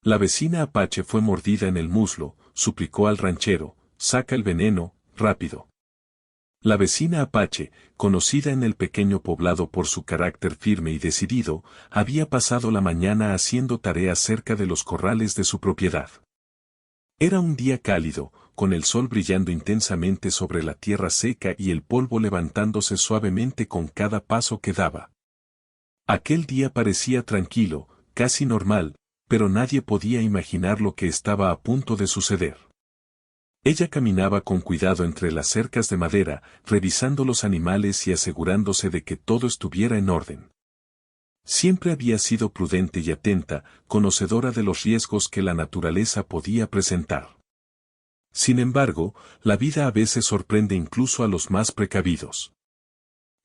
La vecina Apache fue mordida en el muslo, suplicó al ranchero, saca el veneno, rápido. La vecina Apache, conocida en el pequeño poblado por su carácter firme y decidido, había pasado la mañana haciendo tareas cerca de los corrales de su propiedad. Era un día cálido, con el sol brillando intensamente sobre la tierra seca y el polvo levantándose suavemente con cada paso que daba. Aquel día parecía tranquilo, casi normal, pero nadie podía imaginar lo que estaba a punto de suceder. Ella caminaba con cuidado entre las cercas de madera, revisando los animales y asegurándose de que todo estuviera en orden. Siempre había sido prudente y atenta, conocedora de los riesgos que la naturaleza podía presentar. Sin embargo, la vida a veces sorprende incluso a los más precavidos.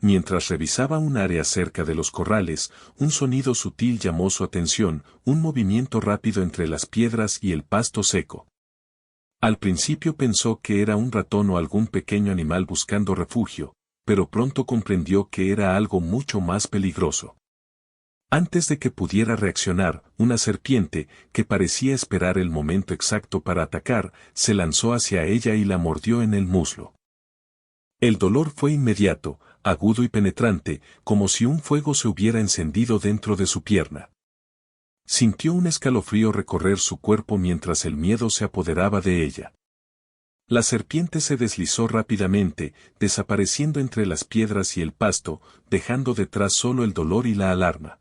Mientras revisaba un área cerca de los corrales, un sonido sutil llamó su atención, un movimiento rápido entre las piedras y el pasto seco. Al principio pensó que era un ratón o algún pequeño animal buscando refugio, pero pronto comprendió que era algo mucho más peligroso. Antes de que pudiera reaccionar, una serpiente, que parecía esperar el momento exacto para atacar, se lanzó hacia ella y la mordió en el muslo. El dolor fue inmediato, agudo y penetrante, como si un fuego se hubiera encendido dentro de su pierna. Sintió un escalofrío recorrer su cuerpo mientras el miedo se apoderaba de ella. La serpiente se deslizó rápidamente, desapareciendo entre las piedras y el pasto, dejando detrás solo el dolor y la alarma.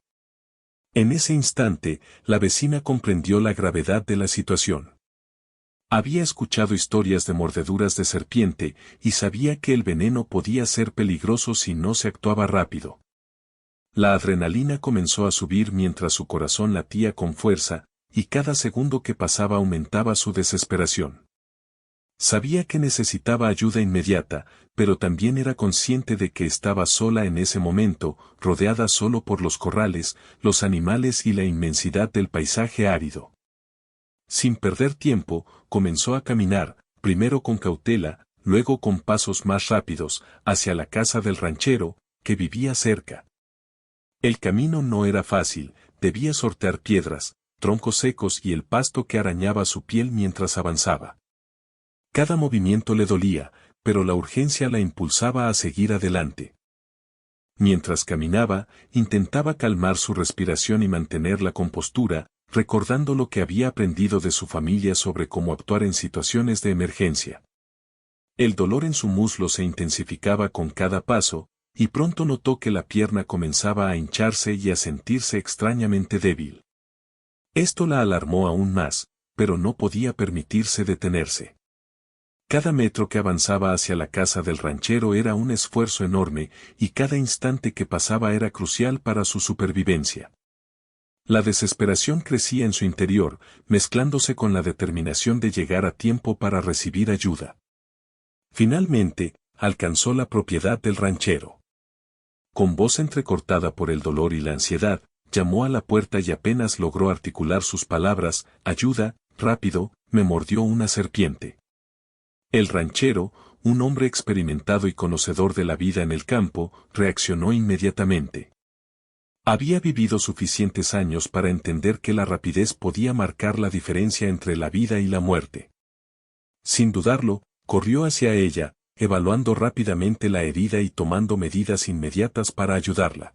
En ese instante, la vecina comprendió la gravedad de la situación. Había escuchado historias de mordeduras de serpiente y sabía que el veneno podía ser peligroso si no se actuaba rápido. La adrenalina comenzó a subir mientras su corazón latía con fuerza, y cada segundo que pasaba aumentaba su desesperación. Sabía que necesitaba ayuda inmediata, pero también era consciente de que estaba sola en ese momento, rodeada solo por los corrales, los animales y la inmensidad del paisaje árido. Sin perder tiempo, comenzó a caminar, primero con cautela, luego con pasos más rápidos, hacia la casa del ranchero, que vivía cerca. El camino no era fácil, debía sortear piedras, troncos secos y el pasto que arañaba su piel mientras avanzaba. Cada movimiento le dolía, pero la urgencia la impulsaba a seguir adelante. Mientras caminaba, intentaba calmar su respiración y mantener la compostura, recordando lo que había aprendido de su familia sobre cómo actuar en situaciones de emergencia. El dolor en su muslo se intensificaba con cada paso, y pronto notó que la pierna comenzaba a hincharse y a sentirse extrañamente débil. Esto la alarmó aún más, pero no podía permitirse detenerse. Cada metro que avanzaba hacia la casa del ranchero era un esfuerzo enorme, y cada instante que pasaba era crucial para su supervivencia. La desesperación crecía en su interior, mezclándose con la determinación de llegar a tiempo para recibir ayuda. Finalmente, alcanzó la propiedad del ranchero. Con voz entrecortada por el dolor y la ansiedad, llamó a la puerta y apenas logró articular sus palabras, «Ayuda, rápido, me mordió una serpiente». El ranchero, un hombre experimentado y conocedor de la vida en el campo, reaccionó inmediatamente. Había vivido suficientes años para entender que la rapidez podía marcar la diferencia entre la vida y la muerte. Sin dudarlo, corrió hacia ella, evaluando rápidamente la herida y tomando medidas inmediatas para ayudarla.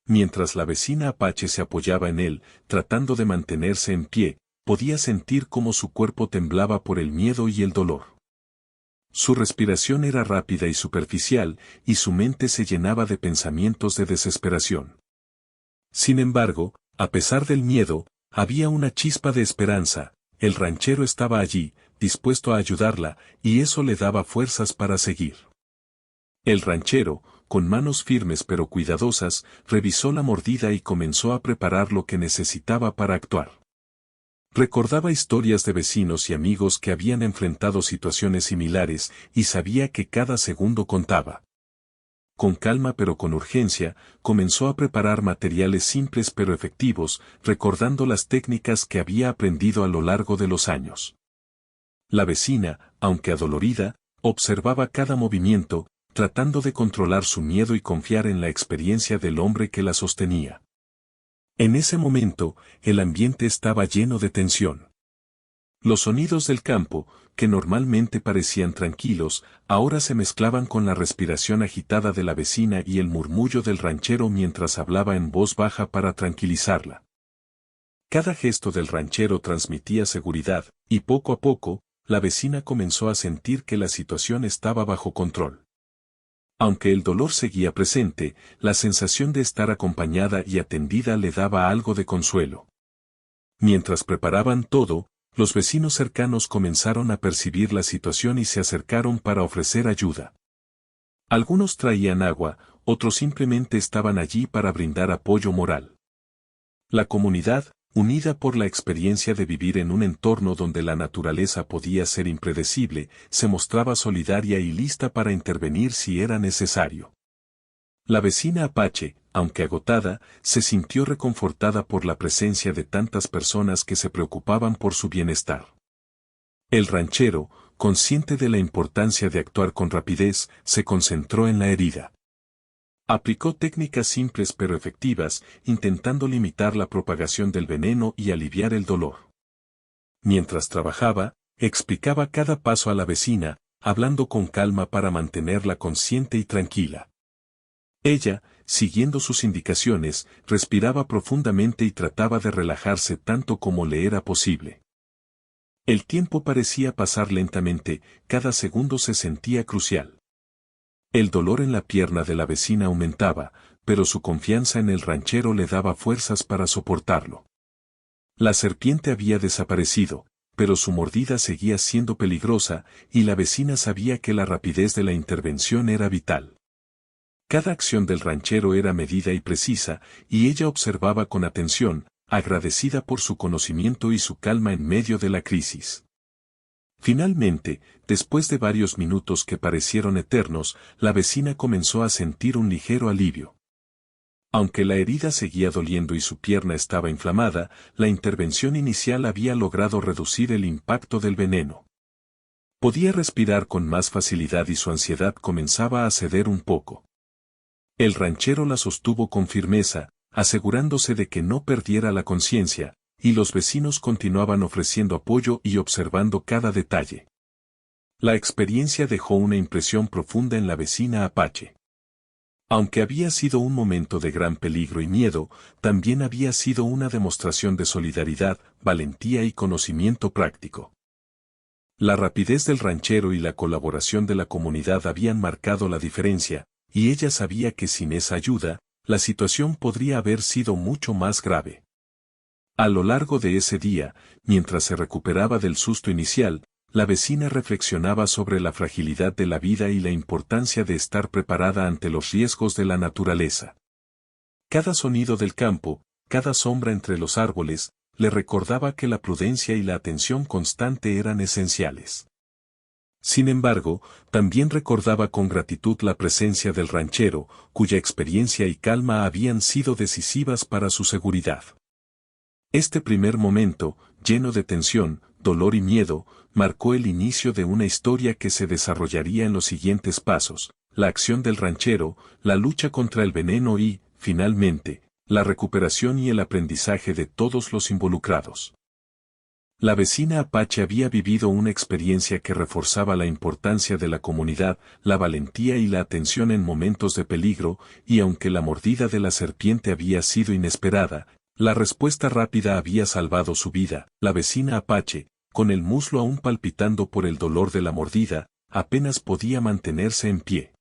Mientras la vecina Apache se apoyaba en él, tratando de mantenerse en pie, podía sentir cómo su cuerpo temblaba por el miedo y el dolor. Su respiración era rápida y superficial, y su mente se llenaba de pensamientos de desesperación. Sin embargo, a pesar del miedo, había una chispa de esperanza. El ranchero estaba allí, dispuesto a ayudarla, y eso le daba fuerzas para seguir. El ranchero, con manos firmes pero cuidadosas, revisó la mordida y comenzó a preparar lo que necesitaba para actuar. Recordaba historias de vecinos y amigos que habían enfrentado situaciones similares, y sabía que cada segundo contaba. Con calma pero con urgencia, comenzó a preparar materiales simples pero efectivos, recordando las técnicas que había aprendido a lo largo de los años. La vecina, aunque adolorida, observaba cada movimiento, tratando de controlar su miedo y confiar en la experiencia del hombre que la sostenía. En ese momento, el ambiente estaba lleno de tensión. Los sonidos del campo, que normalmente parecían tranquilos, ahora se mezclaban con la respiración agitada de la vecina y el murmullo del ranchero mientras hablaba en voz baja para tranquilizarla. Cada gesto del ranchero transmitía seguridad, y poco a poco, la vecina comenzó a sentir que la situación estaba bajo control. Aunque el dolor seguía presente, la sensación de estar acompañada y atendida le daba algo de consuelo. Mientras preparaban todo, los vecinos cercanos comenzaron a percibir la situación y se acercaron para ofrecer ayuda. Algunos traían agua, otros simplemente estaban allí para brindar apoyo moral. La comunidad, unida por la experiencia de vivir en un entorno donde la naturaleza podía ser impredecible, se mostraba solidaria y lista para intervenir si era necesario. La vecina Apache, aunque agotada, se sintió reconfortada por la presencia de tantas personas que se preocupaban por su bienestar. El ranchero, consciente de la importancia de actuar con rapidez, se concentró en la herida. Aplicó técnicas simples pero efectivas, intentando limitar la propagación del veneno y aliviar el dolor. Mientras trabajaba, explicaba cada paso a la vecina, hablando con calma para mantenerla consciente y tranquila. Ella, siguiendo sus indicaciones, respiraba profundamente y trataba de relajarse tanto como le era posible. El tiempo parecía pasar lentamente, cada segundo se sentía crucial. El dolor en la pierna de la vecina aumentaba, pero su confianza en el ranchero le daba fuerzas para soportarlo. La serpiente había desaparecido, pero su mordida seguía siendo peligrosa, y la vecina sabía que la rapidez de la intervención era vital. Cada acción del ranchero era medida y precisa, y ella observaba con atención, agradecida por su conocimiento y su calma en medio de la crisis. Finalmente, después de varios minutos que parecieron eternos, la vecina comenzó a sentir un ligero alivio. Aunque la herida seguía doliendo y su pierna estaba inflamada, la intervención inicial había logrado reducir el impacto del veneno. Podía respirar con más facilidad y su ansiedad comenzaba a ceder un poco. El ranchero la sostuvo con firmeza, asegurándose de que no perdiera la conciencia, y los vecinos continuaban ofreciendo apoyo y observando cada detalle. La experiencia dejó una impresión profunda en la vecina Apache. Aunque había sido un momento de gran peligro y miedo, también había sido una demostración de solidaridad, valentía y conocimiento práctico. La rapidez del ranchero y la colaboración de la comunidad habían marcado la diferencia, y ella sabía que sin esa ayuda, la situación podría haber sido mucho más grave. A lo largo de ese día, mientras se recuperaba del susto inicial, la vecina reflexionaba sobre la fragilidad de la vida y la importancia de estar preparada ante los riesgos de la naturaleza. Cada sonido del campo, cada sombra entre los árboles, le recordaba que la prudencia y la atención constante eran esenciales. Sin embargo, también recordaba con gratitud la presencia del ranchero, cuya experiencia y calma habían sido decisivas para su seguridad. Este primer momento, lleno de tensión, dolor y miedo, marcó el inicio de una historia que se desarrollaría en los siguientes pasos: la acción del ranchero, la lucha contra el veneno y, finalmente, la recuperación y el aprendizaje de todos los involucrados. La vecina Apache había vivido una experiencia que reforzaba la importancia de la comunidad, la valentía y la atención en momentos de peligro, y aunque la mordida de la serpiente había sido inesperada, la respuesta rápida había salvado su vida. La vecina Apache, con el muslo aún palpitando por el dolor de la mordida, apenas podía mantenerse en pie.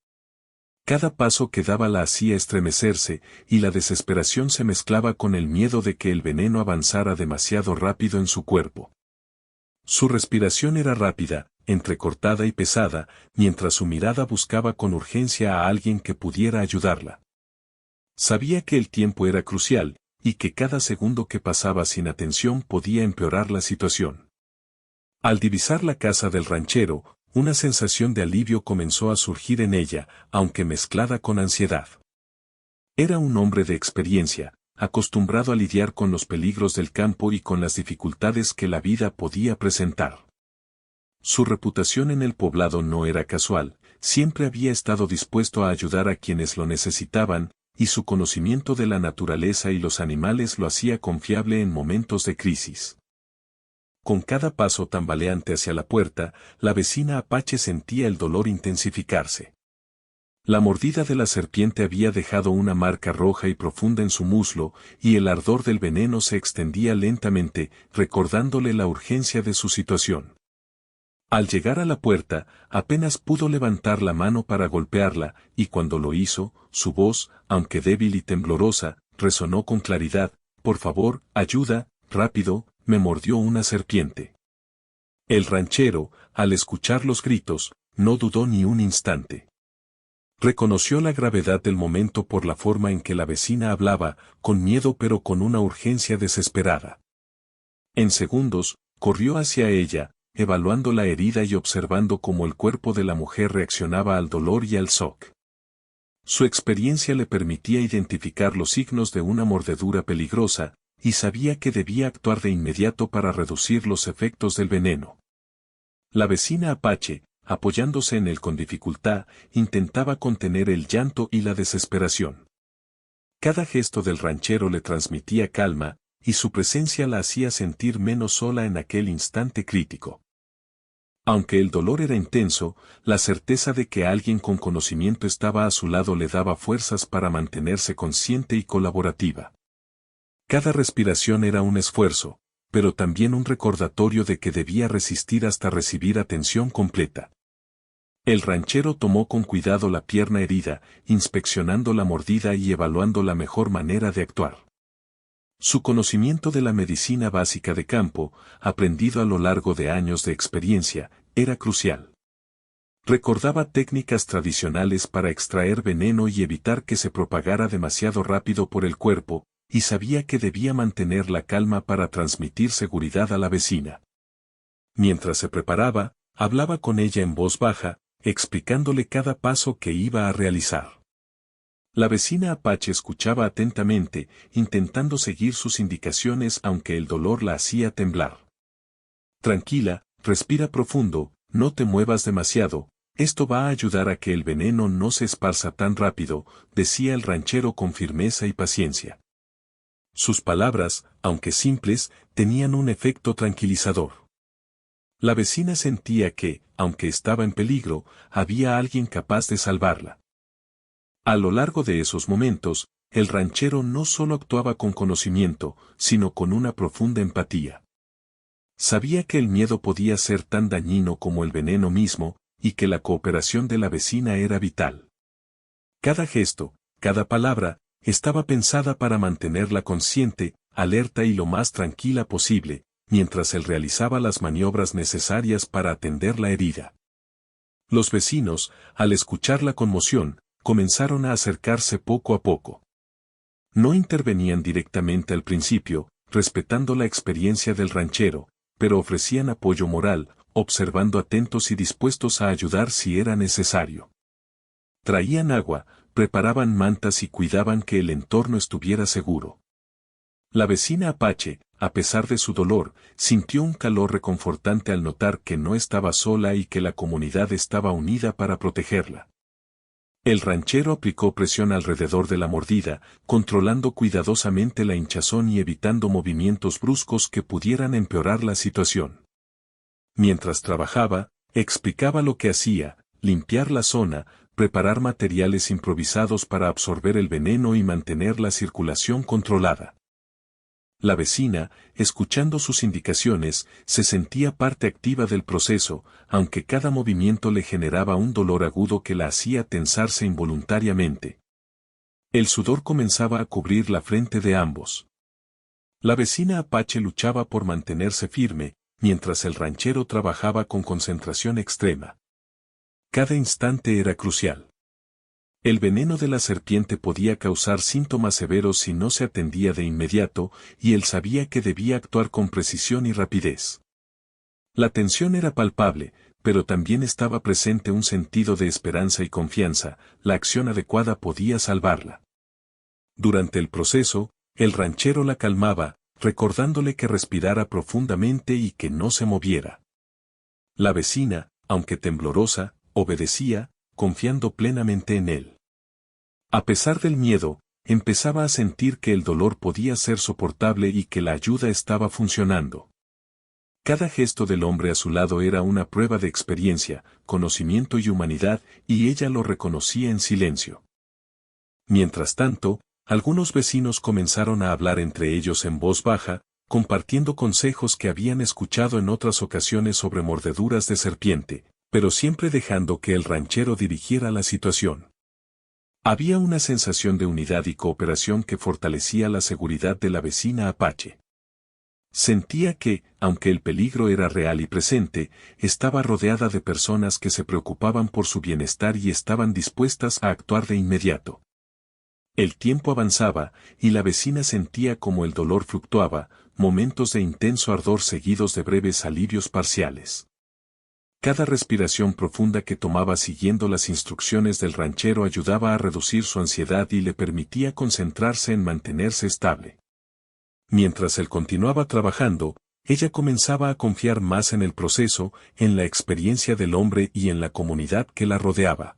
Cada paso que daba la hacía estremecerse, y la desesperación se mezclaba con el miedo de que el veneno avanzara demasiado rápido en su cuerpo. Su respiración era rápida, entrecortada y pesada, mientras su mirada buscaba con urgencia a alguien que pudiera ayudarla. Sabía que el tiempo era crucial, y que cada segundo que pasaba sin atención podía empeorar la situación. Al divisar la casa del ranchero, una sensación de alivio comenzó a surgir en ella, aunque mezclada con ansiedad. Era un hombre de experiencia, acostumbrado a lidiar con los peligros del campo y con las dificultades que la vida podía presentar. Su reputación en el poblado no era casual, siempre había estado dispuesto a ayudar a quienes lo necesitaban, y su conocimiento de la naturaleza y los animales lo hacía confiable en momentos de crisis. Con cada paso tambaleante hacia la puerta, la vecina Apache sentía el dolor intensificarse. La mordida de la serpiente había dejado una marca roja y profunda en su muslo, y el ardor del veneno se extendía lentamente, recordándole la urgencia de su situación. Al llegar a la puerta, apenas pudo levantar la mano para golpearla, y cuando lo hizo, su voz, aunque débil y temblorosa, resonó con claridad: «Por favor, ayuda, rápido, me mordió una serpiente». El ranchero, al escuchar los gritos, no dudó ni un instante. Reconoció la gravedad del momento por la forma en que la vecina hablaba, con miedo pero con una urgencia desesperada. En segundos, corrió hacia ella, evaluando la herida y observando cómo el cuerpo de la mujer reaccionaba al dolor y al shock. Su experiencia le permitía identificar los signos de una mordedura peligrosa, y sabía que debía actuar de inmediato para reducir los efectos del veneno. La vecina Apache, apoyándose en él con dificultad, intentaba contener el llanto y la desesperación. Cada gesto del ranchero le transmitía calma, y su presencia la hacía sentir menos sola en aquel instante crítico. Aunque el dolor era intenso, la certeza de que alguien con conocimiento estaba a su lado le daba fuerzas para mantenerse consciente y colaborativa. Cada respiración era un esfuerzo, pero también un recordatorio de que debía resistir hasta recibir atención completa. El ranchero tomó con cuidado la pierna herida, inspeccionando la mordida y evaluando la mejor manera de actuar. Su conocimiento de la medicina básica de campo, aprendido a lo largo de años de experiencia, era crucial. Recordaba técnicas tradicionales para extraer veneno y evitar que se propagara demasiado rápido por el cuerpo, y sabía que debía mantener la calma para transmitir seguridad a la vecina. Mientras se preparaba, hablaba con ella en voz baja, explicándole cada paso que iba a realizar. La vecina Apache escuchaba atentamente, intentando seguir sus indicaciones aunque el dolor la hacía temblar. «Tranquila, respira profundo, no te muevas demasiado, esto va a ayudar a que el veneno no se esparza tan rápido», decía el ranchero con firmeza y paciencia. Sus palabras, aunque simples, tenían un efecto tranquilizador. La vecina sentía que, aunque estaba en peligro, había alguien capaz de salvarla. A lo largo de esos momentos, el ranchero no solo actuaba con conocimiento, sino con una profunda empatía. Sabía que el miedo podía ser tan dañino como el veneno mismo, y que la cooperación de la vecina era vital. Cada gesto, cada palabra, estaba pensada para mantenerla consciente, alerta y lo más tranquila posible, mientras él realizaba las maniobras necesarias para atender la herida. Los vecinos, al escuchar la conmoción, comenzaron a acercarse poco a poco. No intervenían directamente al principio, respetando la experiencia del ranchero, pero ofrecían apoyo moral, observando atentos y dispuestos a ayudar si era necesario. Traían agua, preparaban mantas y cuidaban que el entorno estuviera seguro. La vecina Apache, a pesar de su dolor, sintió un calor reconfortante al notar que no estaba sola y que la comunidad estaba unida para protegerla. El ranchero aplicó presión alrededor de la mordida, controlando cuidadosamente la hinchazón y evitando movimientos bruscos que pudieran empeorar la situación. Mientras trabajaba, explicaba lo que hacía: limpiar la zona, preparar materiales improvisados para absorber el veneno y mantener la circulación controlada. La vecina, escuchando sus indicaciones, se sentía parte activa del proceso, aunque cada movimiento le generaba un dolor agudo que la hacía tensarse involuntariamente. El sudor comenzaba a cubrir la frente de ambos. La vecina Apache luchaba por mantenerse firme, mientras el ranchero trabajaba con concentración extrema. Cada instante era crucial. El veneno de la serpiente podía causar síntomas severos si no se atendía de inmediato, y él sabía que debía actuar con precisión y rapidez. La tensión era palpable, pero también estaba presente un sentido de esperanza y confianza: la acción adecuada podía salvarla. Durante el proceso, el ranchero la calmaba, recordándole que respirara profundamente y que no se moviera. La vecina, aunque temblorosa, obedecía, confiando plenamente en él. A pesar del miedo, empezaba a sentir que el dolor podía ser soportable y que la ayuda estaba funcionando. Cada gesto del hombre a su lado era una prueba de experiencia, conocimiento y humanidad, y ella lo reconocía en silencio. Mientras tanto, algunos vecinos comenzaron a hablar entre ellos en voz baja, compartiendo consejos que habían escuchado en otras ocasiones sobre mordeduras de serpiente, pero siempre dejando que el ranchero dirigiera la situación. Había una sensación de unidad y cooperación que fortalecía la seguridad de la vecina Apache. Sentía que, aunque el peligro era real y presente, estaba rodeada de personas que se preocupaban por su bienestar y estaban dispuestas a actuar de inmediato. El tiempo avanzaba, y la vecina sentía como el dolor fluctuaba, momentos de intenso ardor seguidos de breves alivios parciales. Cada respiración profunda que tomaba siguiendo las instrucciones del ranchero ayudaba a reducir su ansiedad y le permitía concentrarse en mantenerse estable. Mientras él continuaba trabajando, ella comenzaba a confiar más en el proceso, en la experiencia del hombre y en la comunidad que la rodeaba.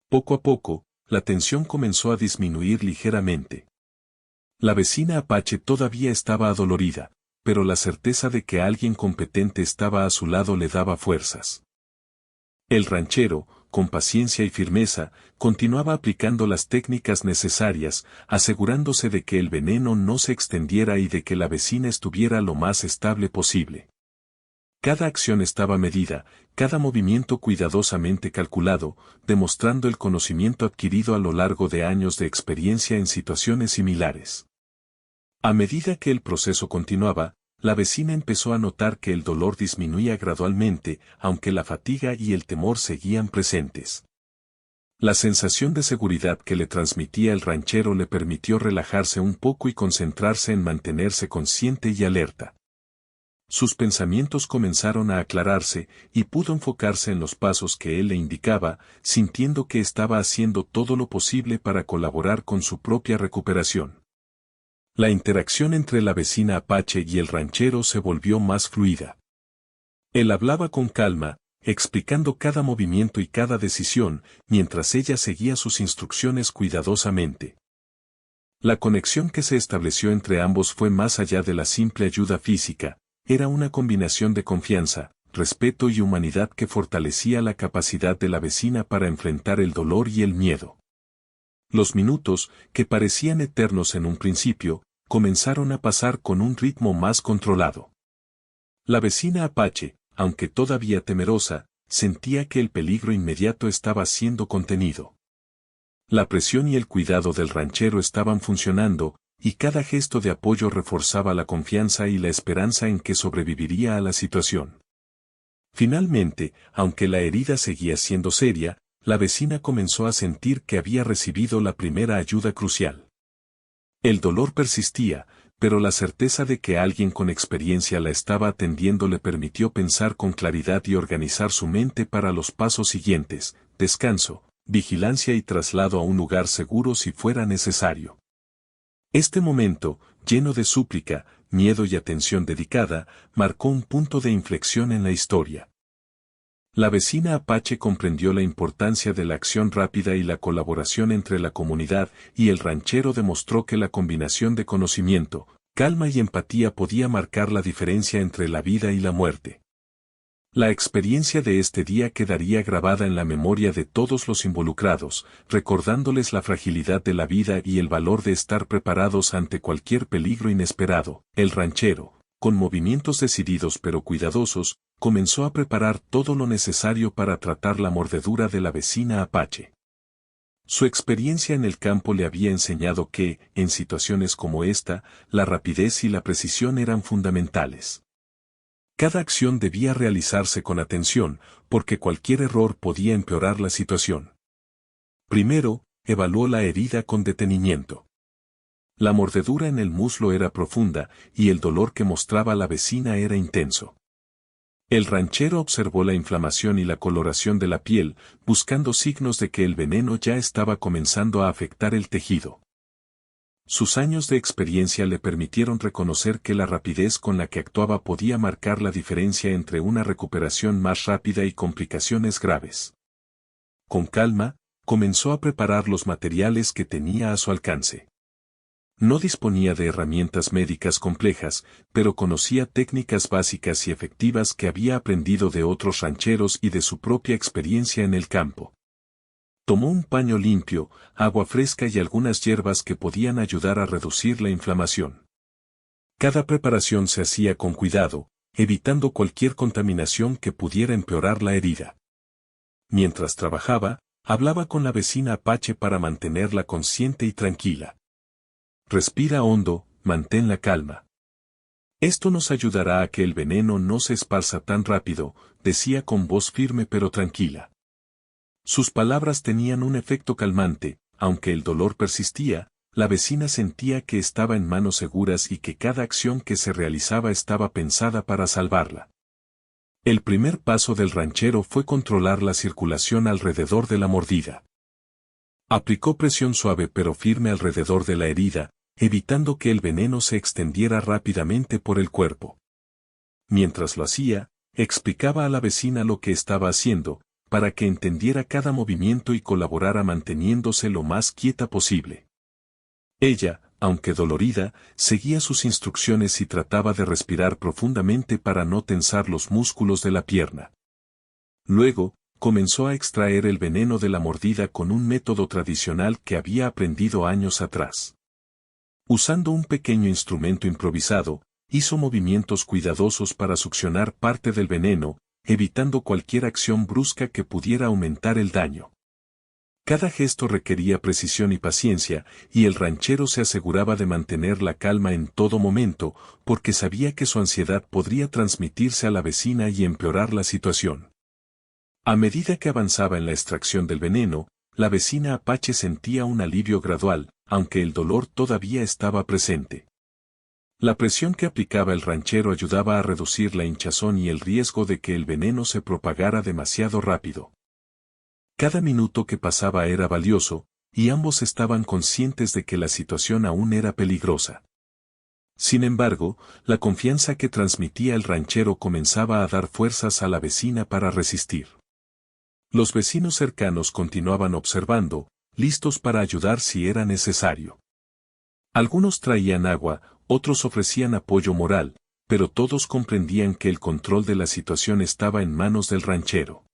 Poco a poco, la tensión comenzó a disminuir ligeramente. La vecina Apache todavía estaba adolorida, pero la certeza de que alguien competente estaba a su lado le daba fuerzas. El ranchero, con paciencia y firmeza, continuaba aplicando las técnicas necesarias, asegurándose de que el veneno no se extendiera y de que la vecina estuviera lo más estable posible. Cada acción estaba medida, cada movimiento cuidadosamente calculado, demostrando el conocimiento adquirido a lo largo de años de experiencia en situaciones similares. A medida que el proceso continuaba, la vecina empezó a notar que el dolor disminuía gradualmente, aunque la fatiga y el temor seguían presentes. La sensación de seguridad que le transmitía el ranchero le permitió relajarse un poco y concentrarse en mantenerse consciente y alerta. Sus pensamientos comenzaron a aclararse y pudo enfocarse en los pasos que él le indicaba, sintiendo que estaba haciendo todo lo posible para colaborar con su propia recuperación. La interacción entre la vecina Apache y el ranchero se volvió más fluida. Él hablaba con calma, explicando cada movimiento y cada decisión, mientras ella seguía sus instrucciones cuidadosamente. La conexión que se estableció entre ambos fue más allá de la simple ayuda física, era una combinación de confianza, respeto y humanidad que fortalecía la capacidad de la vecina para enfrentar el dolor y el miedo. Los minutos, que parecían eternos en un principio, comenzaron a pasar con un ritmo más controlado. La vecina Apache, aunque todavía temerosa, sentía que el peligro inmediato estaba siendo contenido. La presión y el cuidado del ranchero estaban funcionando, y cada gesto de apoyo reforzaba la confianza y la esperanza en que sobreviviría a la situación. Finalmente, aunque la herida seguía siendo seria, la vecina comenzó a sentir que había recibido la primera ayuda crucial. El dolor persistía, pero la certeza de que alguien con experiencia la estaba atendiendo le permitió pensar con claridad y organizar su mente para los pasos siguientes: descanso, vigilancia y traslado a un lugar seguro si fuera necesario. Este momento, lleno de súplica, miedo y atención dedicada, marcó un punto de inflexión en la historia. La vecina Apache comprendió la importancia de la acción rápida y la colaboración entre la comunidad, y el ranchero demostró que la combinación de conocimiento, calma y empatía podía marcar la diferencia entre la vida y la muerte. La experiencia de este día quedaría grabada en la memoria de todos los involucrados, recordándoles la fragilidad de la vida y el valor de estar preparados ante cualquier peligro inesperado. El ranchero, con movimientos decididos pero cuidadosos, comenzó a preparar todo lo necesario para tratar la mordedura de la vecina Apache. Su experiencia en el campo le había enseñado que, en situaciones como esta, la rapidez y la precisión eran fundamentales. Cada acción debía realizarse con atención, porque cualquier error podía empeorar la situación. Primero, evaluó la herida con detenimiento. La mordedura en el muslo era profunda, y el dolor que mostraba la vecina era intenso. El ranchero observó la inflamación y la coloración de la piel, buscando signos de que el veneno ya estaba comenzando a afectar el tejido. Sus años de experiencia le permitieron reconocer que la rapidez con la que actuaba podía marcar la diferencia entre una recuperación más rápida y complicaciones graves. Con calma, comenzó a preparar los materiales que tenía a su alcance. No disponía de herramientas médicas complejas, pero conocía técnicas básicas y efectivas que había aprendido de otros rancheros y de su propia experiencia en el campo. Tomó un paño limpio, agua fresca y algunas hierbas que podían ayudar a reducir la inflamación. Cada preparación se hacía con cuidado, evitando cualquier contaminación que pudiera empeorar la herida. Mientras trabajaba, hablaba con la vecina apache para mantenerla consciente y tranquila. Respira hondo, mantén la calma. Esto nos ayudará a que el veneno no se esparza tan rápido, decía con voz firme pero tranquila. Sus palabras tenían un efecto calmante, aunque el dolor persistía, la vecina sentía que estaba en manos seguras y que cada acción que se realizaba estaba pensada para salvarla. El primer paso del ranchero fue controlar la circulación alrededor de la mordida. Aplicó presión suave pero firme alrededor de la herida, evitando que el veneno se extendiera rápidamente por el cuerpo. Mientras lo hacía, explicaba a la vecina lo que estaba haciendo, para que entendiera cada movimiento y colaborara manteniéndose lo más quieta posible. Ella, aunque dolorida, seguía sus instrucciones y trataba de respirar profundamente para no tensar los músculos de la pierna. Luego, comenzó a extraer el veneno de la mordida con un método tradicional que había aprendido años atrás. Usando un pequeño instrumento improvisado, hizo movimientos cuidadosos para succionar parte del veneno, evitando cualquier acción brusca que pudiera aumentar el daño. Cada gesto requería precisión y paciencia, y el ranchero se aseguraba de mantener la calma en todo momento, porque sabía que su ansiedad podría transmitirse a la vecina y empeorar la situación. A medida que avanzaba en la extracción del veneno, la vecina apache sentía un alivio gradual, aunque el dolor todavía estaba presente. La presión que aplicaba el ranchero ayudaba a reducir la hinchazón y el riesgo de que el veneno se propagara demasiado rápido. Cada minuto que pasaba era valioso, y ambos estaban conscientes de que la situación aún era peligrosa. Sin embargo, la confianza que transmitía el ranchero comenzaba a dar fuerzas a la vecina para resistir. Los vecinos cercanos continuaban observando, listos para ayudar si era necesario. Algunos traían agua, otros ofrecían apoyo moral, pero todos comprendían que el control de la situación estaba en manos del ranchero.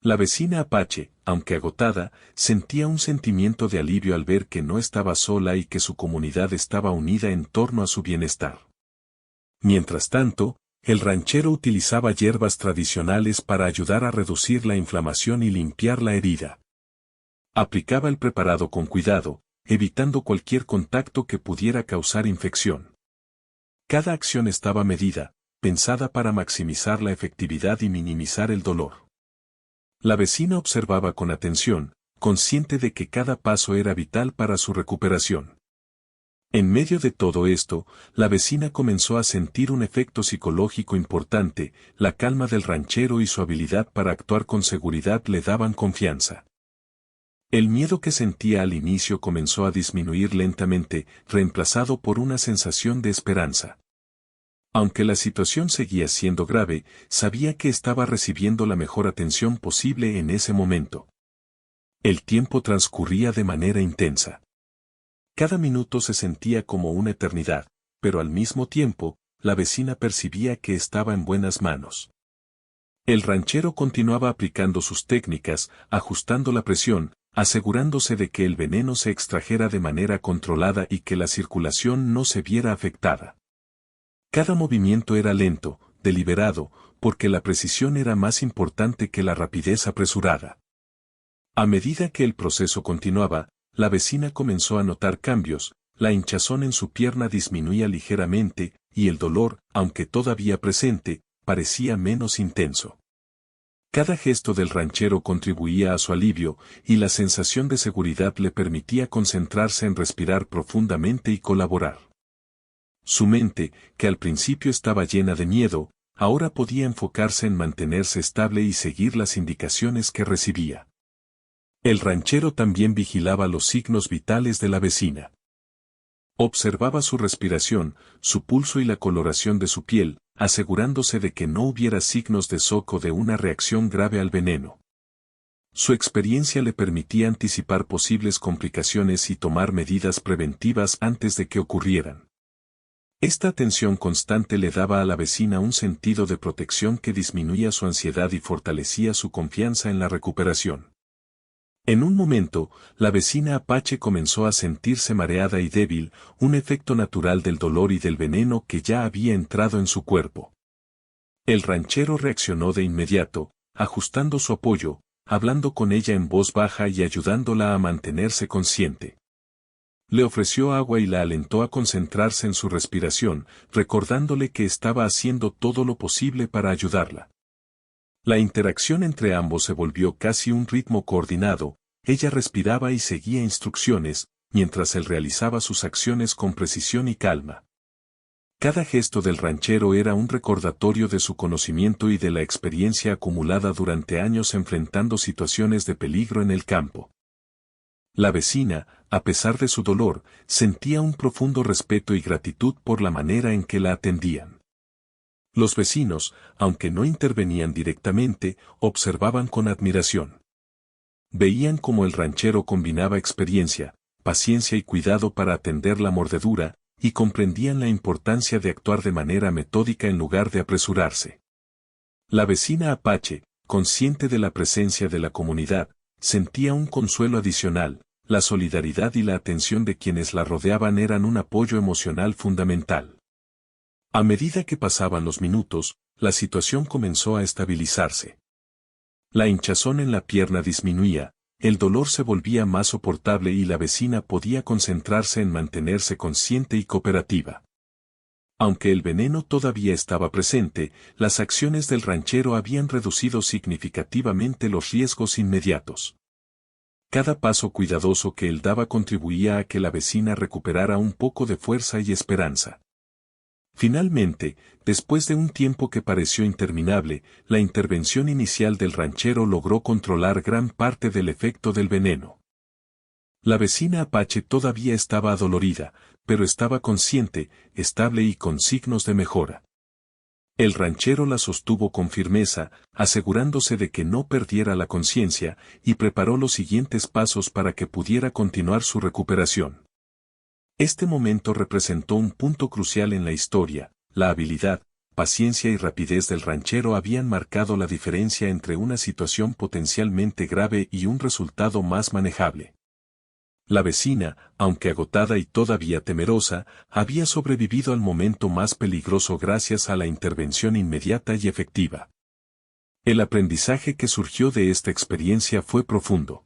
La vecina apache, aunque agotada, sentía un sentimiento de alivio al ver que no estaba sola y que su comunidad estaba unida en torno a su bienestar. Mientras tanto, el ranchero utilizaba hierbas tradicionales para ayudar a reducir la inflamación y limpiar la herida. Aplicaba el preparado con cuidado, evitando cualquier contacto que pudiera causar infección. Cada acción estaba medida, pensada para maximizar la efectividad y minimizar el dolor. La vecina observaba con atención, consciente de que cada paso era vital para su recuperación. En medio de todo esto, la vecina comenzó a sentir un efecto psicológico importante, la calma del ranchero y su habilidad para actuar con seguridad le daban confianza. El miedo que sentía al inicio comenzó a disminuir lentamente, reemplazado por una sensación de esperanza. Aunque la situación seguía siendo grave, sabía que estaba recibiendo la mejor atención posible en ese momento. El tiempo transcurría de manera intensa. Cada minuto se sentía como una eternidad, pero al mismo tiempo, la vecina percibía que estaba en buenas manos. El ranchero continuaba aplicando sus técnicas, ajustando la presión, asegurándose de que el veneno se extrajera de manera controlada y que la circulación no se viera afectada. Cada movimiento era lento, deliberado, porque la precisión era más importante que la rapidez apresurada. A medida que el proceso continuaba, la vecina comenzó a notar cambios, la hinchazón en su pierna disminuía ligeramente, y el dolor, aunque todavía presente, parecía menos intenso. Cada gesto del ranchero contribuía a su alivio, y la sensación de seguridad le permitía concentrarse en respirar profundamente y colaborar. Su mente, que al principio estaba llena de miedo, ahora podía enfocarse en mantenerse estable y seguir las indicaciones que recibía. El ranchero también vigilaba los signos vitales de la vecina. Observaba su respiración, su pulso y la coloración de su piel, asegurándose de que no hubiera signos de shock o de una reacción grave al veneno. Su experiencia le permitía anticipar posibles complicaciones y tomar medidas preventivas antes de que ocurrieran. Esta atención constante le daba a la vecina un sentido de protección que disminuía su ansiedad y fortalecía su confianza en la recuperación. En un momento, la vecina Apache comenzó a sentirse mareada y débil, un efecto natural del dolor y del veneno que ya había entrado en su cuerpo. El ranchero reaccionó de inmediato, ajustando su apoyo, hablando con ella en voz baja y ayudándola a mantenerse consciente. Le ofreció agua y la alentó a concentrarse en su respiración, recordándole que estaba haciendo todo lo posible para ayudarla. La interacción entre ambos se volvió casi un ritmo coordinado, ella respiraba y seguía instrucciones, mientras él realizaba sus acciones con precisión y calma. Cada gesto del ranchero era un recordatorio de su conocimiento y de la experiencia acumulada durante años enfrentando situaciones de peligro en el campo. La vecina, a pesar de su dolor, sentía un profundo respeto y gratitud por la manera en que la atendían. Los vecinos, aunque no intervenían directamente, observaban con admiración. Veían cómo el ranchero combinaba experiencia, paciencia y cuidado para atender la mordedura, y comprendían la importancia de actuar de manera metódica en lugar de apresurarse. La vecina Apache, consciente de la presencia de la comunidad, sentía un consuelo adicional. La solidaridad y la atención de quienes la rodeaban eran un apoyo emocional fundamental. A medida que pasaban los minutos, la situación comenzó a estabilizarse. La hinchazón en la pierna disminuía, el dolor se volvía más soportable y la vecina podía concentrarse en mantenerse consciente y cooperativa. Aunque el veneno todavía estaba presente, las acciones del ranchero habían reducido significativamente los riesgos inmediatos. Cada paso cuidadoso que él daba contribuía a que la vecina recuperara un poco de fuerza y esperanza. Finalmente, después de un tiempo que pareció interminable, la intervención inicial del ranchero logró controlar gran parte del efecto del veneno. La vecina Apache todavía estaba adolorida, pero estaba consciente, estable y con signos de mejora. El ranchero la sostuvo con firmeza, asegurándose de que no perdiera la conciencia, y preparó los siguientes pasos para que pudiera continuar su recuperación. Este momento representó un punto crucial en la historia. La habilidad, paciencia y rapidez del ranchero habían marcado la diferencia entre una situación potencialmente grave y un resultado más manejable. La vecina, aunque agotada y todavía temerosa, había sobrevivido al momento más peligroso gracias a la intervención inmediata y efectiva. El aprendizaje que surgió de esta experiencia fue profundo.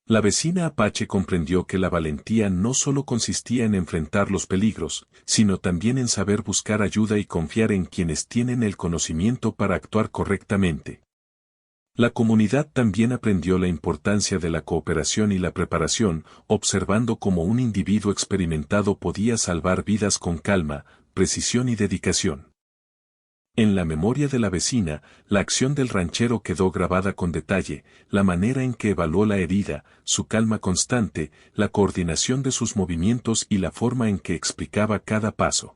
La vecina Apache comprendió que la valentía no solo consistía en enfrentar los peligros, sino también en saber buscar ayuda y confiar en quienes tienen el conocimiento para actuar correctamente. La comunidad también aprendió la importancia de la cooperación y la preparación, observando cómo un individuo experimentado podía salvar vidas con calma, precisión y dedicación. En la memoria de la vecina, la acción del ranchero quedó grabada con detalle, la manera en que evaluó la herida, su calma constante, la coordinación de sus movimientos y la forma en que explicaba cada paso.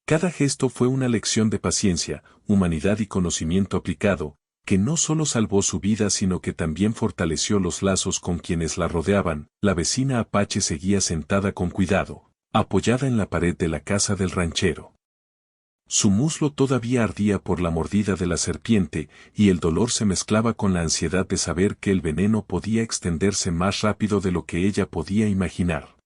Cada gesto fue una lección de paciencia, humanidad y conocimiento aplicado, que no solo salvó su vida sino que también fortaleció los lazos con quienes la rodeaban. La vecina Apache seguía sentada con cuidado, apoyada en la pared de la casa del ranchero. Su muslo todavía ardía por la mordida de la serpiente, y el dolor se mezclaba con la ansiedad de saber que el veneno podía extenderse más rápido de lo que ella podía imaginar.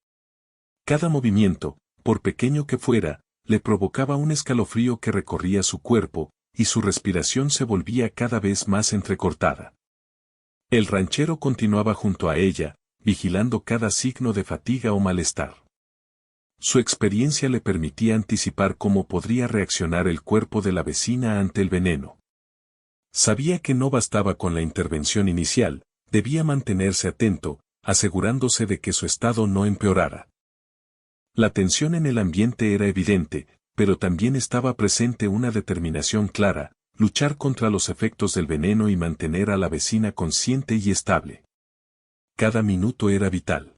Cada movimiento, por pequeño que fuera, le provocaba un escalofrío que recorría su cuerpo, y su respiración se volvía cada vez más entrecortada. El ranchero continuaba junto a ella, vigilando cada signo de fatiga o malestar. Su experiencia le permitía anticipar cómo podría reaccionar el cuerpo de la vecina ante el veneno. Sabía que no bastaba con la intervención inicial, debía mantenerse atento, asegurándose de que su estado no empeorara. La tensión en el ambiente era evidente, pero también estaba presente una determinación clara: luchar contra los efectos del veneno y mantener a la vecina consciente y estable. Cada minuto era vital.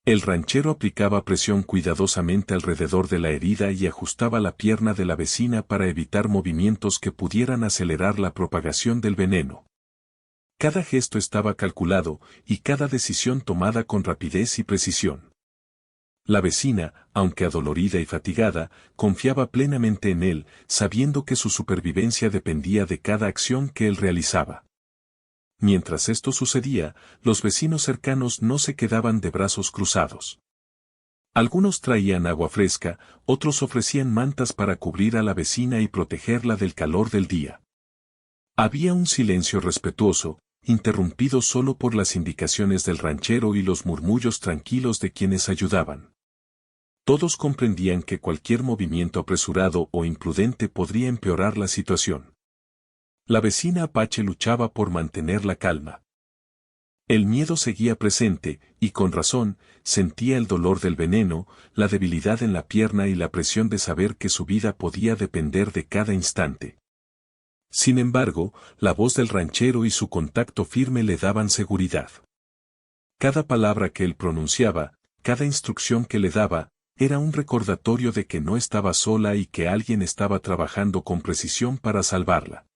El ranchero aplicaba presión cuidadosamente alrededor de la herida y ajustaba la pierna de la vecina para evitar movimientos que pudieran acelerar la propagación del veneno. Cada gesto estaba calculado, y cada decisión tomada con rapidez y precisión. La vecina, aunque adolorida y fatigada, confiaba plenamente en él, sabiendo que su supervivencia dependía de cada acción que él realizaba. Mientras esto sucedía, los vecinos cercanos no se quedaban de brazos cruzados. Algunos traían agua fresca, otros ofrecían mantas para cubrir a la vecina y protegerla del calor del día. Había un silencio respetuoso, interrumpido solo por las indicaciones del ranchero y los murmullos tranquilos de quienes ayudaban. Todos comprendían que cualquier movimiento apresurado o imprudente podría empeorar la situación. La vecina Apache luchaba por mantener la calma. El miedo seguía presente, y con razón, sentía el dolor del veneno, la debilidad en la pierna y la presión de saber que su vida podía depender de cada instante. Sin embargo, la voz del ranchero y su contacto firme le daban seguridad. Cada palabra que él pronunciaba, cada instrucción que le daba, era un recordatorio de que no estaba sola y que alguien estaba trabajando con precisión para salvarla.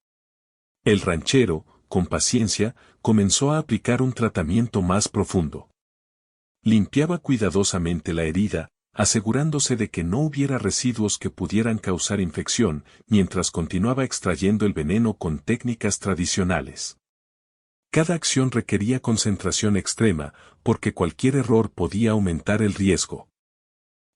El ranchero, con paciencia, comenzó a aplicar un tratamiento más profundo. Limpiaba cuidadosamente la herida, asegurándose de que no hubiera residuos que pudieran causar infección, mientras continuaba extrayendo el veneno con técnicas tradicionales. Cada acción requería concentración extrema, porque cualquier error podía aumentar el riesgo.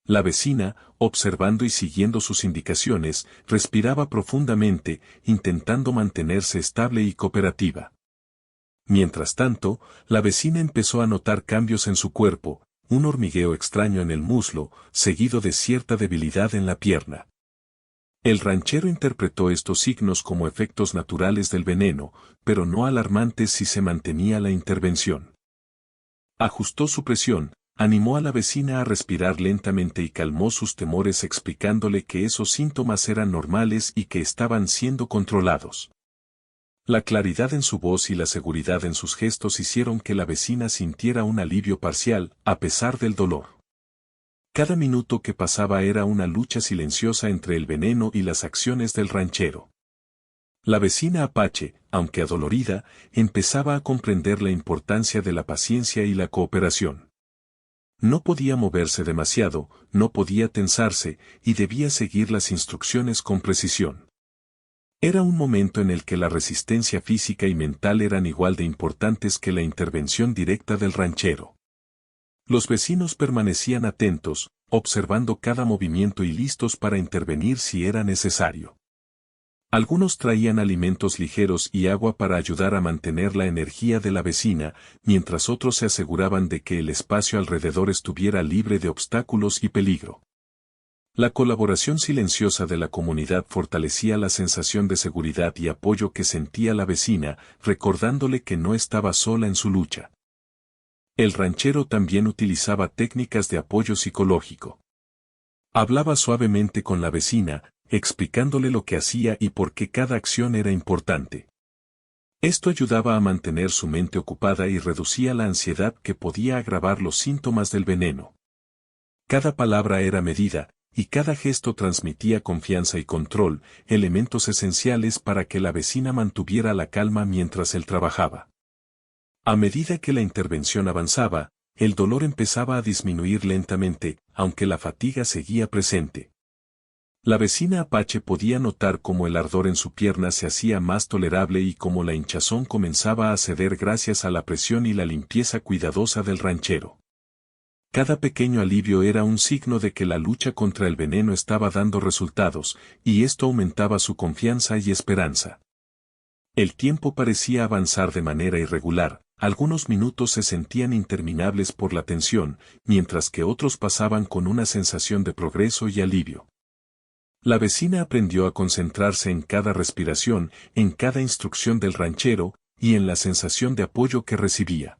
La vecina, observando y siguiendo sus indicaciones, respiraba profundamente, intentando mantenerse estable y cooperativa. Mientras tanto, la vecina empezó a notar cambios en su cuerpo, un hormigueo extraño en el muslo, seguido de cierta debilidad en la pierna. El ranchero interpretó estos signos como efectos naturales del veneno, pero no alarmantes si se mantenía la intervención. Ajustó su presión, animó a la vecina a respirar lentamente y calmó sus temores explicándole que esos síntomas eran normales y que estaban siendo controlados. La claridad en su voz y la seguridad en sus gestos hicieron que la vecina sintiera un alivio parcial, a pesar del dolor. Cada minuto que pasaba era una lucha silenciosa entre el veneno y las acciones del ranchero. La vecina Apache, aunque adolorida, empezaba a comprender la importancia de la paciencia y la cooperación. No podía moverse demasiado, no podía tensarse, y debía seguir las instrucciones con precisión. Era un momento en el que la resistencia física y mental eran igual de importantes que la intervención directa del ranchero. Los vecinos permanecían atentos, observando cada movimiento y listos para intervenir si era necesario. Algunos traían alimentos ligeros y agua para ayudar a mantener la energía de la vecina, mientras otros se aseguraban de que el espacio alrededor estuviera libre de obstáculos y peligro. La colaboración silenciosa de la comunidad fortalecía la sensación de seguridad y apoyo que sentía la vecina, recordándole que no estaba sola en su lucha. El ranchero también utilizaba técnicas de apoyo psicológico. Hablaba suavemente con la vecina, explicándole lo que hacía y por qué cada acción era importante. Esto ayudaba a mantener su mente ocupada y reducía la ansiedad que podía agravar los síntomas del veneno. Cada palabra era medida, y cada gesto transmitía confianza y control, elementos esenciales para que la vecina mantuviera la calma mientras él trabajaba. A medida que la intervención avanzaba, el dolor empezaba a disminuir lentamente, aunque la fatiga seguía presente. La vecina Apache podía notar cómo el ardor en su pierna se hacía más tolerable y cómo la hinchazón comenzaba a ceder gracias a la presión y la limpieza cuidadosa del ranchero. Cada pequeño alivio era un signo de que la lucha contra el veneno estaba dando resultados, y esto aumentaba su confianza y esperanza. El tiempo parecía avanzar de manera irregular, algunos minutos se sentían interminables por la tensión, mientras que otros pasaban con una sensación de progreso y alivio. La vecina aprendió a concentrarse en cada respiración, en cada instrucción del ranchero, y en la sensación de apoyo que recibía.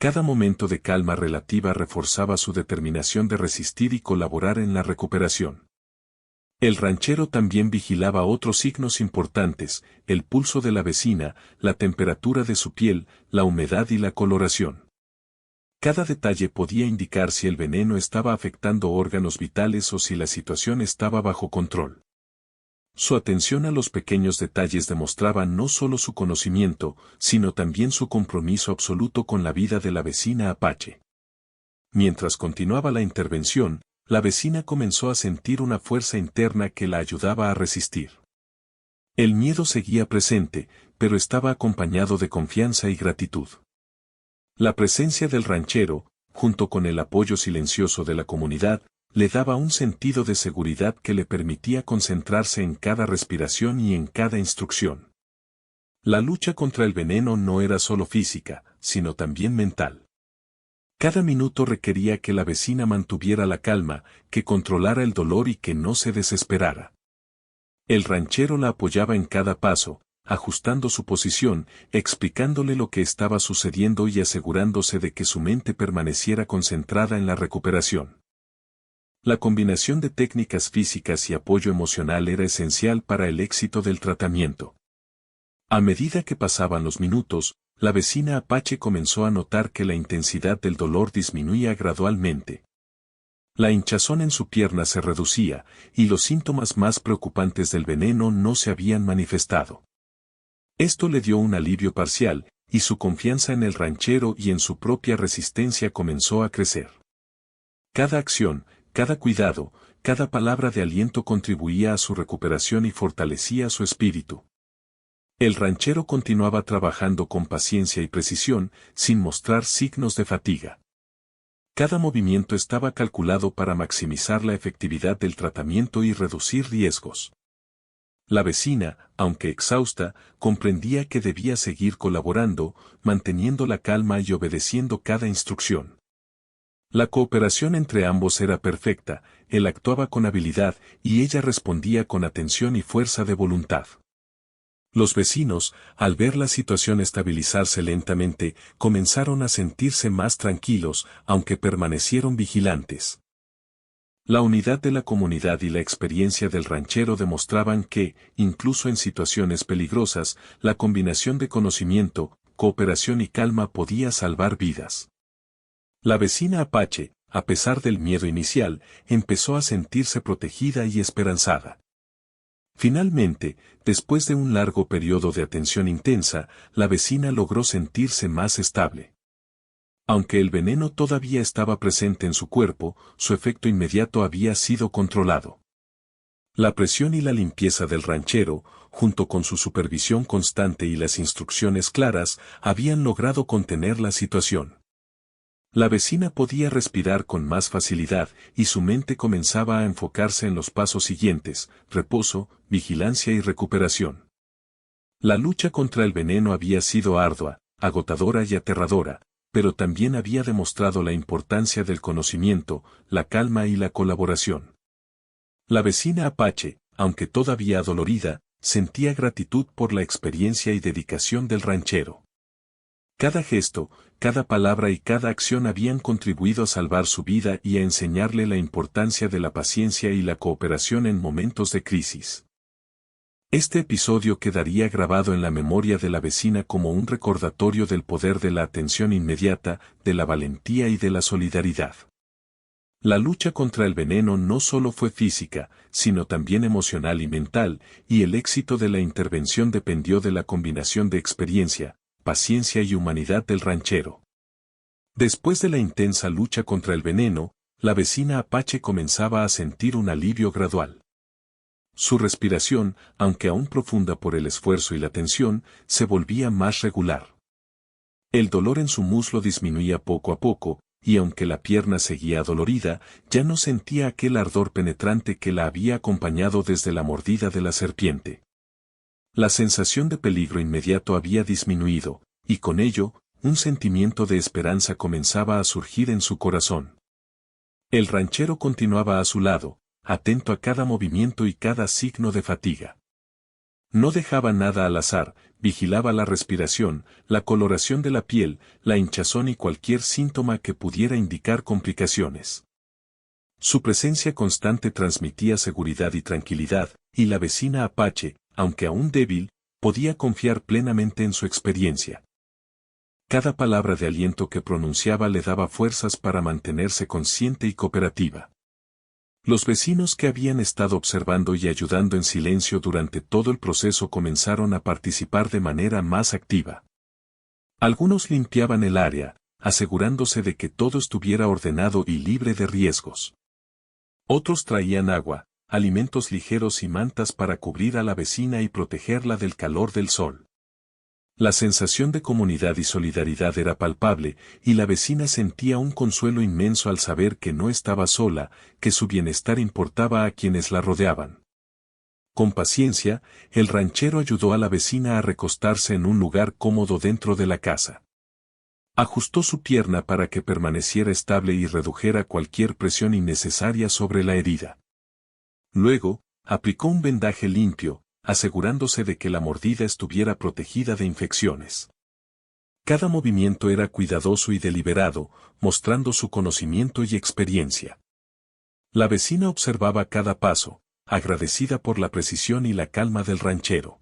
Cada momento de calma relativa reforzaba su determinación de resistir y colaborar en la recuperación. El ranchero también vigilaba otros signos importantes, el pulso de la vecina, la temperatura de su piel, la humedad y la coloración. Cada detalle podía indicar si el veneno estaba afectando órganos vitales o si la situación estaba bajo control. Su atención a los pequeños detalles demostraba no solo su conocimiento, sino también su compromiso absoluto con la vida de la vecina apache. Mientras continuaba la intervención, la vecina comenzó a sentir una fuerza interna que la ayudaba a resistir. El miedo seguía presente, pero estaba acompañado de confianza y gratitud. La presencia del ranchero, junto con el apoyo silencioso de la comunidad, le daba un sentido de seguridad que le permitía concentrarse en cada respiración y en cada instrucción. La lucha contra el veneno no era solo física, sino también mental. Cada minuto requería que la vecina mantuviera la calma, que controlara el dolor y que no se desesperara. El ranchero la apoyaba en cada paso, ajustando su posición, explicándole lo que estaba sucediendo y asegurándose de que su mente permaneciera concentrada en la recuperación. La combinación de técnicas físicas y apoyo emocional era esencial para el éxito del tratamiento. A medida que pasaban los minutos, la vecina apache comenzó a notar que la intensidad del dolor disminuía gradualmente. La hinchazón en su pierna se reducía, y los síntomas más preocupantes del veneno no se habían manifestado. Esto le dio un alivio parcial, y su confianza en el ranchero y en su propia resistencia comenzó a crecer. Cada acción, cada cuidado, cada palabra de aliento contribuía a su recuperación y fortalecía su espíritu. El ranchero continuaba trabajando con paciencia y precisión, sin mostrar signos de fatiga. Cada movimiento estaba calculado para maximizar la efectividad del tratamiento y reducir riesgos. La vecina, aunque exhausta, comprendía que debía seguir colaborando, manteniendo la calma y obedeciendo cada instrucción. La cooperación entre ambos era perfecta, él actuaba con habilidad y ella respondía con atención y fuerza de voluntad. Los vecinos, al ver la situación estabilizarse lentamente, comenzaron a sentirse más tranquilos, aunque permanecieron vigilantes. La unidad de la comunidad y la experiencia del ranchero demostraban que, incluso en situaciones peligrosas, la combinación de conocimiento, cooperación y calma podía salvar vidas. La vecina apache, a pesar del miedo inicial, empezó a sentirse protegida y esperanzada. Finalmente, después de un largo periodo de atención intensa, la vecina logró sentirse más estable. Aunque el veneno todavía estaba presente en su cuerpo, su efecto inmediato había sido controlado. La presión y la limpieza del ranchero, junto con su supervisión constante y las instrucciones claras, habían logrado contener la situación. La vecina podía respirar con más facilidad y su mente comenzaba a enfocarse en los pasos siguientes: reposo, vigilancia y recuperación. La lucha contra el veneno había sido ardua, agotadora y aterradora, pero también había demostrado la importancia del conocimiento, la calma y la colaboración. La vecina apache, aunque todavía adolorida, sentía gratitud por la experiencia y dedicación del ranchero. Cada gesto, cada palabra y cada acción habían contribuido a salvar su vida y a enseñarle la importancia de la paciencia y la cooperación en momentos de crisis. Este episodio quedaría grabado en la memoria de la vecina como un recordatorio del poder de la atención inmediata, de la valentía y de la solidaridad. La lucha contra el veneno no solo fue física, sino también emocional y mental, y el éxito de la intervención dependió de la combinación de experiencia, paciencia y humanidad del ranchero. Después de la intensa lucha contra el veneno, la vecina apache comenzaba a sentir un alivio gradual. Su respiración, aunque aún profunda por el esfuerzo y la tensión, se volvía más regular. El dolor en su muslo disminuía poco a poco, y aunque la pierna seguía dolorida, ya no sentía aquel ardor penetrante que la había acompañado desde la mordida de la serpiente. La sensación de peligro inmediato había disminuido, y con ello, un sentimiento de esperanza comenzaba a surgir en su corazón. El ranchero continuaba a su lado, atento a cada movimiento y cada signo de fatiga. No dejaba nada al azar, vigilaba la respiración, la coloración de la piel, la hinchazón y cualquier síntoma que pudiera indicar complicaciones. Su presencia constante transmitía seguridad y tranquilidad, y la vecina apache, aunque aún débil, podía confiar plenamente en su experiencia. Cada palabra de aliento que pronunciaba le daba fuerzas para mantenerse consciente y cooperativa. Los vecinos que habían estado observando y ayudando en silencio durante todo el proceso comenzaron a participar de manera más activa. Algunos limpiaban el área, asegurándose de que todo estuviera ordenado y libre de riesgos. Otros traían agua, alimentos ligeros y mantas para cubrir a la vecina y protegerla del calor del sol. La sensación de comunidad y solidaridad era palpable, y la vecina sentía un consuelo inmenso al saber que no estaba sola, que su bienestar importaba a quienes la rodeaban. Con paciencia, el ranchero ayudó a la vecina a recostarse en un lugar cómodo dentro de la casa. Ajustó su pierna para que permaneciera estable y redujera cualquier presión innecesaria sobre la herida. Luego, aplicó un vendaje limpio, asegurándose de que la mordida estuviera protegida de infecciones. Cada movimiento era cuidadoso y deliberado, mostrando su conocimiento y experiencia. La vecina observaba cada paso, agradecida por la precisión y la calma del ranchero.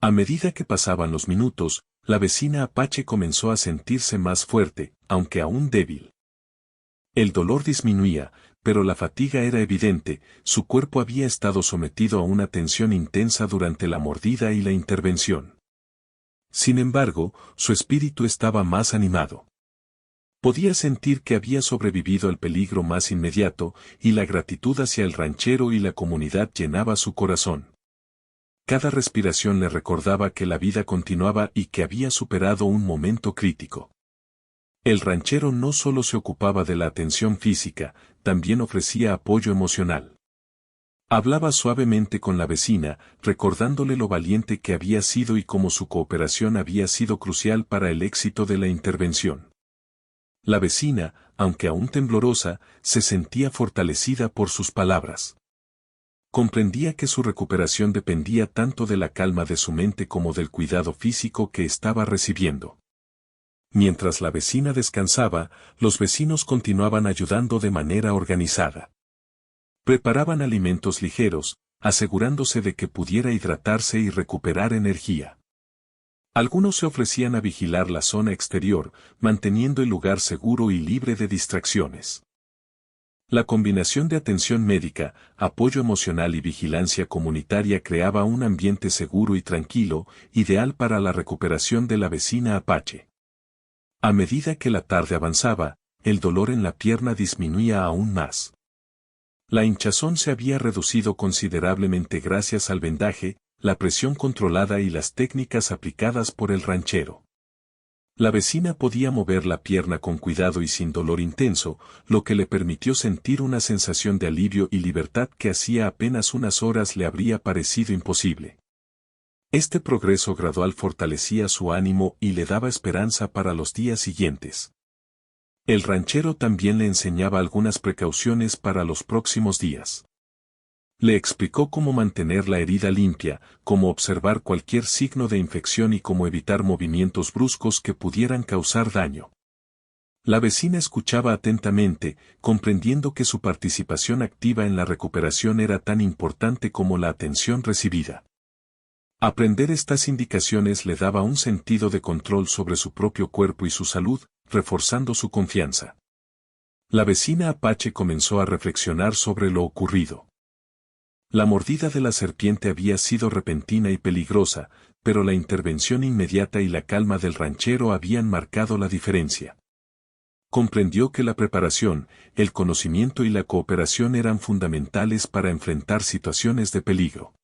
A medida que pasaban los minutos, la vecina Apache comenzó a sentirse más fuerte, aunque aún débil. El dolor disminuía, pero la fatiga era evidente, su cuerpo había estado sometido a una tensión intensa durante la mordida y la intervención. Sin embargo, su espíritu estaba más animado. Podía sentir que había sobrevivido al peligro más inmediato, y la gratitud hacia el ranchero y la comunidad llenaba su corazón. Cada respiración le recordaba que la vida continuaba y que había superado un momento crítico. El ranchero no solo se ocupaba de la atención física, también ofrecía apoyo emocional. Hablaba suavemente con la vecina, recordándole lo valiente que había sido y cómo su cooperación había sido crucial para el éxito de la intervención. La vecina, aunque aún temblorosa, se sentía fortalecida por sus palabras. Comprendía que su recuperación dependía tanto de la calma de su mente como del cuidado físico que estaba recibiendo. Mientras la vecina descansaba, los vecinos continuaban ayudando de manera organizada. Preparaban alimentos ligeros, asegurándose de que pudiera hidratarse y recuperar energía. Algunos se ofrecían a vigilar la zona exterior, manteniendo el lugar seguro y libre de distracciones. La combinación de atención médica, apoyo emocional y vigilancia comunitaria creaba un ambiente seguro y tranquilo, ideal para la recuperación de la vecina Apache. A medida que la tarde avanzaba, el dolor en la pierna disminuía aún más. La hinchazón se había reducido considerablemente gracias al vendaje, la presión controlada y las técnicas aplicadas por el ranchero. La vecina podía mover la pierna con cuidado y sin dolor intenso, lo que le permitió sentir una sensación de alivio y libertad que hacía apenas unas horas le habría parecido imposible. Este progreso gradual fortalecía su ánimo y le daba esperanza para los días siguientes. El ranchero también le enseñaba algunas precauciones para los próximos días. Le explicó cómo mantener la herida limpia, cómo observar cualquier signo de infección y cómo evitar movimientos bruscos que pudieran causar daño. La vecina escuchaba atentamente, comprendiendo que su participación activa en la recuperación era tan importante como la atención recibida. Aprender estas indicaciones le daba un sentido de control sobre su propio cuerpo y su salud, reforzando su confianza. La vecina Apache comenzó a reflexionar sobre lo ocurrido. La mordida de la serpiente había sido repentina y peligrosa, pero la intervención inmediata y la calma del ranchero habían marcado la diferencia. Comprendió que la preparación, el conocimiento y la cooperación eran fundamentales para enfrentar situaciones de peligro.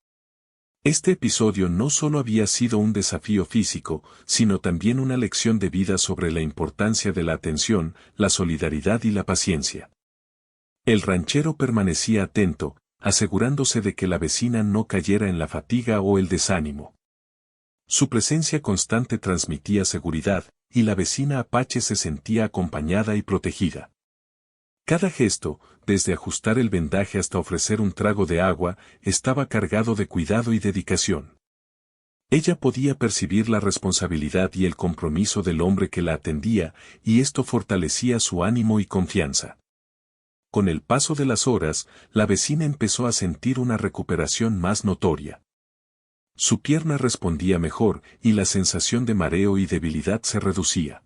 Este episodio no solo había sido un desafío físico, sino también una lección de vida sobre la importancia de la atención, la solidaridad y la paciencia. El ranchero permanecía atento, asegurándose de que la vecina no cayera en la fatiga o el desánimo. Su presencia constante transmitía seguridad, y la vecina Apache se sentía acompañada y protegida. Cada gesto, desde ajustar el vendaje hasta ofrecer un trago de agua, estaba cargado de cuidado y dedicación. Ella podía percibir la responsabilidad y el compromiso del hombre que la atendía, y esto fortalecía su ánimo y confianza. Con el paso de las horas, la vecina empezó a sentir una recuperación más notoria. Su pierna respondía mejor, y la sensación de mareo y debilidad se reducía.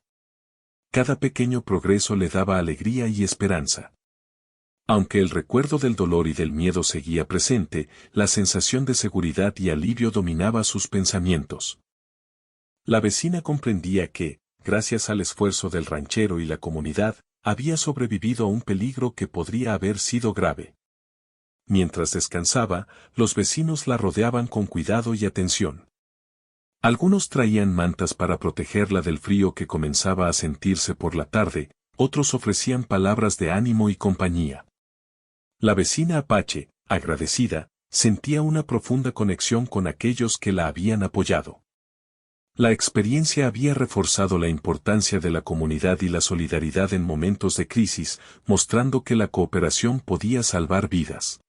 Cada pequeño progreso le daba alegría y esperanza. Aunque el recuerdo del dolor y del miedo seguía presente, la sensación de seguridad y alivio dominaba sus pensamientos. La vecina comprendía que, gracias al esfuerzo del ranchero y la comunidad, había sobrevivido a un peligro que podría haber sido grave. Mientras descansaba, los vecinos la rodeaban con cuidado y atención. Algunos traían mantas para protegerla del frío que comenzaba a sentirse por la tarde, otros ofrecían palabras de ánimo y compañía. La vecina Apache, agradecida, sentía una profunda conexión con aquellos que la habían apoyado. La experiencia había reforzado la importancia de la comunidad y la solidaridad en momentos de crisis, mostrando que la cooperación podía salvar vidas.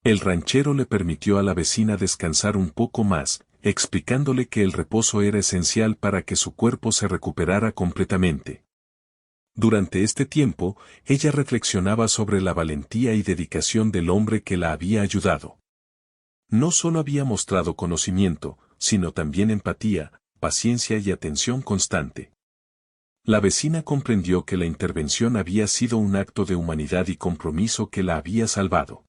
El ranchero le permitió a la vecina descansar un poco más, explicándole que el reposo era esencial para que su cuerpo se recuperara completamente. Durante este tiempo, ella reflexionaba sobre la valentía y dedicación del hombre que la había ayudado. No solo había mostrado conocimiento, sino también empatía, paciencia y atención constante. La vecina comprendió que la intervención había sido un acto de humanidad y compromiso que la había salvado.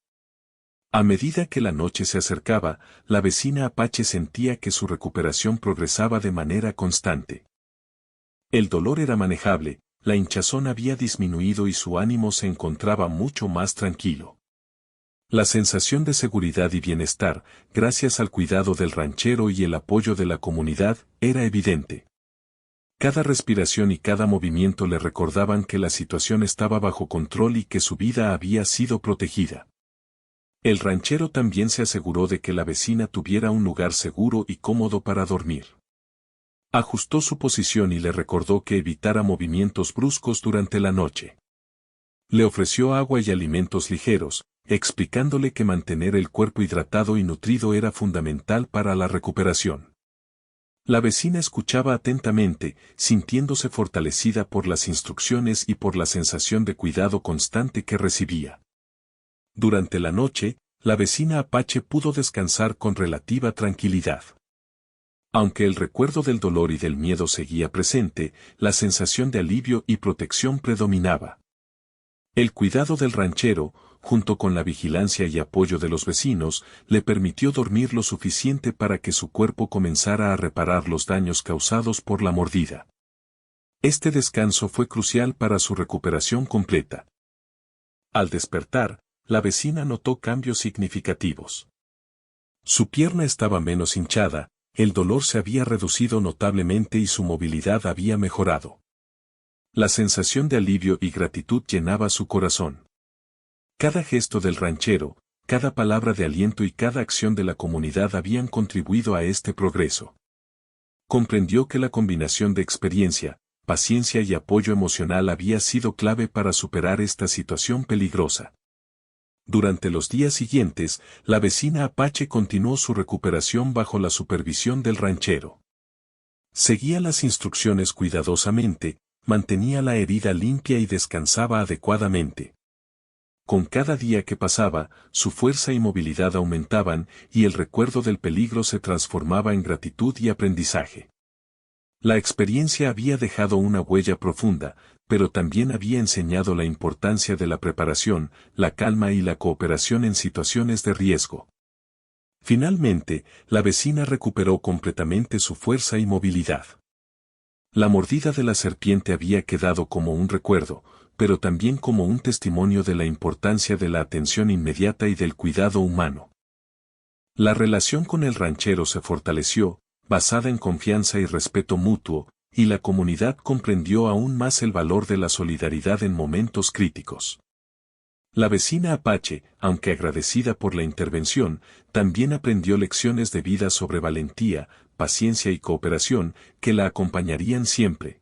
A medida que la noche se acercaba, la vecina Apache sentía que su recuperación progresaba de manera constante. El dolor era manejable, la hinchazón había disminuido y su ánimo se encontraba mucho más tranquilo. La sensación de seguridad y bienestar, gracias al cuidado del ranchero y el apoyo de la comunidad, era evidente. Cada respiración y cada movimiento le recordaban que la situación estaba bajo control y que su vida había sido protegida. El ranchero también se aseguró de que la vecina tuviera un lugar seguro y cómodo para dormir. Ajustó su posición y le recordó que evitara movimientos bruscos durante la noche. Le ofreció agua y alimentos ligeros, explicándole que mantener el cuerpo hidratado y nutrido era fundamental para la recuperación. La vecina escuchaba atentamente, sintiéndose fortalecida por las instrucciones y por la sensación de cuidado constante que recibía. Durante la noche, la vecina Apache pudo descansar con relativa tranquilidad. Aunque el recuerdo del dolor y del miedo seguía presente, la sensación de alivio y protección predominaba. El cuidado del ranchero, junto con la vigilancia y apoyo de los vecinos, le permitió dormir lo suficiente para que su cuerpo comenzara a reparar los daños causados por la mordida. Este descanso fue crucial para su recuperación completa. Al despertar, la vecina notó cambios significativos. Su pierna estaba menos hinchada, el dolor se había reducido notablemente y su movilidad había mejorado. La sensación de alivio y gratitud llenaba su corazón. Cada gesto del ranchero, cada palabra de aliento y cada acción de la comunidad habían contribuido a este progreso. Comprendió que la combinación de experiencia, paciencia y apoyo emocional había sido clave para superar esta situación peligrosa. Durante los días siguientes, la vecina Apache continuó su recuperación bajo la supervisión del ranchero. Seguía las instrucciones cuidadosamente, mantenía la herida limpia y descansaba adecuadamente. Con cada día que pasaba, su fuerza y movilidad aumentaban y el recuerdo del peligro se transformaba en gratitud y aprendizaje. La experiencia había dejado una huella profunda, pero también había enseñado la importancia de la preparación, la calma y la cooperación en situaciones de riesgo. Finalmente, la vecina recuperó completamente su fuerza y movilidad. La mordida de la serpiente había quedado como un recuerdo, pero también como un testimonio de la importancia de la atención inmediata y del cuidado humano. La relación con el ranchero se fortaleció, basada en confianza y respeto mutuo, y la comunidad comprendió aún más el valor de la solidaridad en momentos críticos. La vecina Apache, aunque agradecida por la intervención, también aprendió lecciones de vida sobre valentía, paciencia y cooperación, que la acompañarían siempre.